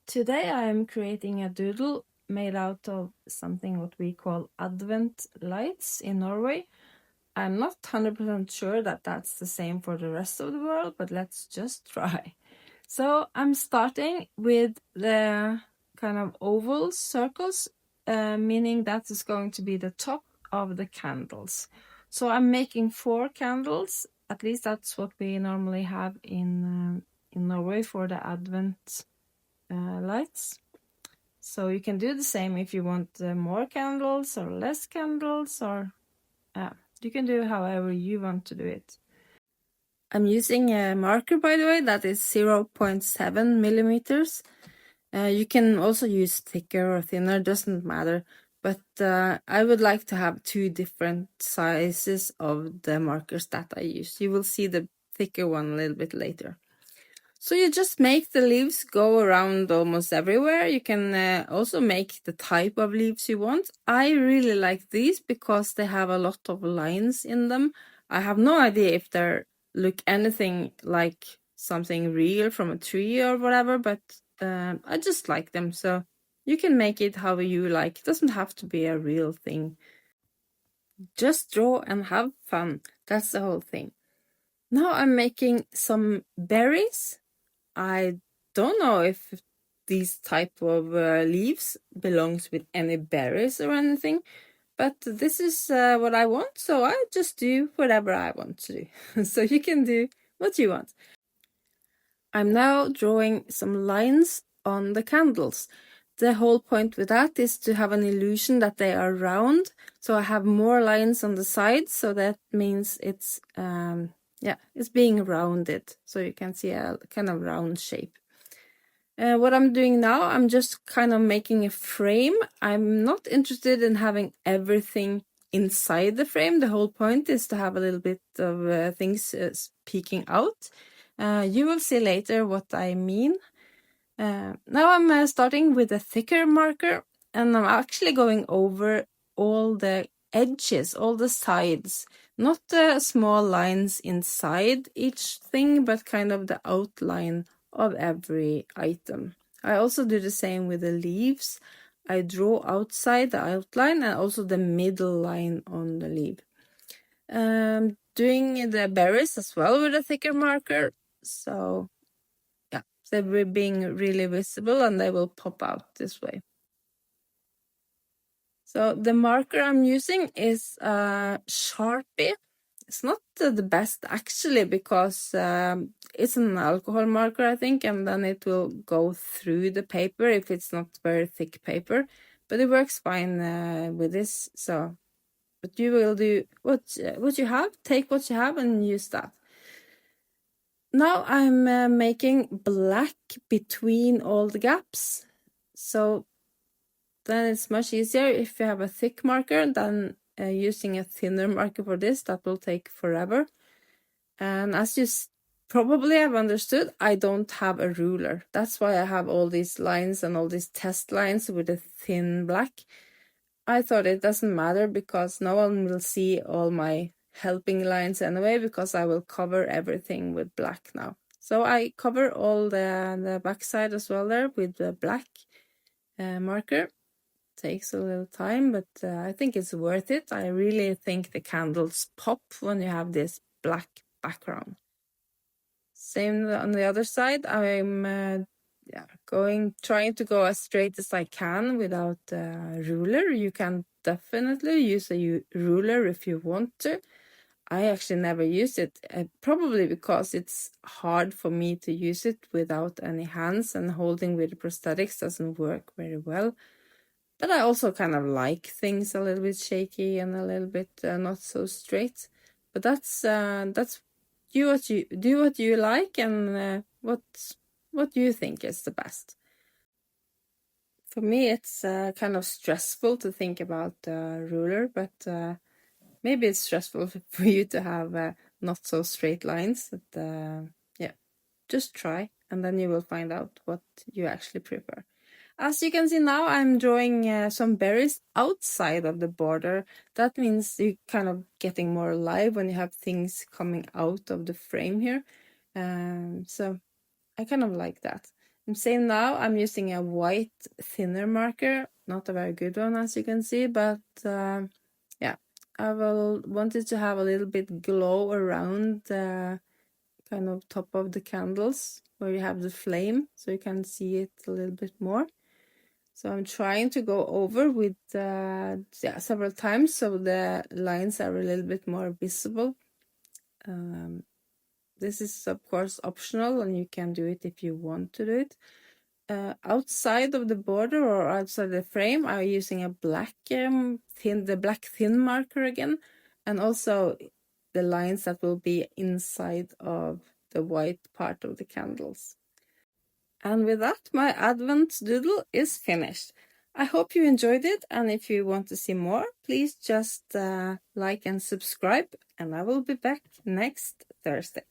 Today I am creating a doodle made out of something what we call Advent lights in Norway. I'm not 100% sure that that's the same for the rest of the world, but let's just try. So I'm starting with the kind of oval circles, meaning that is going to be the top of the candles. So I'm making 4 candles, at least that's what we normally have in Norway for the Advent lights. So you can do the same if you want more candles or less candles, or you can do however you want to do it. I'm using a marker, by the way, that is 0.7 millimeters. You can also use thicker or thinner, doesn't matter. But I would like to have 2 different sizes of the markers that I use. You will see the thicker one a little bit later. So you just make the leaves go around almost everywhere. You can also make the type of leaves you want. I really like these because they have a lot of lines in them. I have no idea if they look anything like something real from a tree or whatever, but I just like them. So you can make it however you like. It doesn't have to be a real thing. Just draw and have fun. That's the whole thing. Now I'm making some berries. I don't know if these type of leaves belongs with any berries or anything, but this is what I want, so I just do whatever I want to do. So you can do what you want. I'm now drawing some lines on the candles. The whole point with that is to have an illusion that they are round, so I have more lines on the sides, so that means it's it's being rounded, so you can see a kind of round shape. What I'm doing now, I'm just kind of making a frame. I'm not interested in having everything inside the frame. The whole point is to have a little bit of things peeking out. You will see later what I mean. Now I'm starting with a thicker marker, and I'm actually going over all the edges, all the sides, not the small lines inside each thing, but kind of the outline of every item. I also do the same with the leaves. I draw outside the outline and also the middle line on the leaf. Doing the berries as well with a thicker marker, so yeah, they will being really visible and they will pop out this way. So the marker I'm using is Sharpie. It's not the best actually because it's an alcohol marker, I think, and then it will go through the paper if it's not very thick paper. But it works fine with this. So, but you will do what you have. Take what you have and use that. Now I'm making black between all the gaps. So then it's much easier if you have a thick marker than using a thinner marker for this. That will take forever. And as you probably have understood, I don't have a ruler. That's why I have all these lines and all these test lines with a thin black. I thought it doesn't matter because no one will see all my helping lines anyway, because I will cover everything with black now. So I cover all the backside as well there with the black marker. Takes a little time, but I think it's worth it. I really think the candles pop when you have this black background. Same on the other side. I'm trying to go as straight as I can without a ruler. You can definitely use a ruler if you want to. I actually never use it, probably because it's hard for me to use it without any hands, and holding with prosthetics doesn't work very well. But I also kind of like things a little bit shaky and a little bit not so straight. But that's do what you like, and what you think is the best. For me, it's kind of stressful to think about a ruler, but maybe it's stressful for you to have not so straight lines. But just try, and then you will find out what you actually prefer. As you can see now, I'm drawing some berries outside of the border. That means you're kind of getting more alive when you have things coming out of the frame here. So I kind of like that. Same now, I'm using a white thinner marker, not a very good one as you can see, but yeah, I wanted to have a little bit glow around the kind of top of the candles where you have the flame, so you can see it a little bit more. So I'm trying to go over with several times so the lines are a little bit more visible. This is of course optional, and you can do it if you want to do it. Outside of the border or outside the frame, I'm using a black black thin marker again, and also the lines that will be inside of the white part of the candles. And with that, my Advent doodle is finished. I hope you enjoyed it, and if you want to see more, please just like and subscribe, and I will be back next Thursday.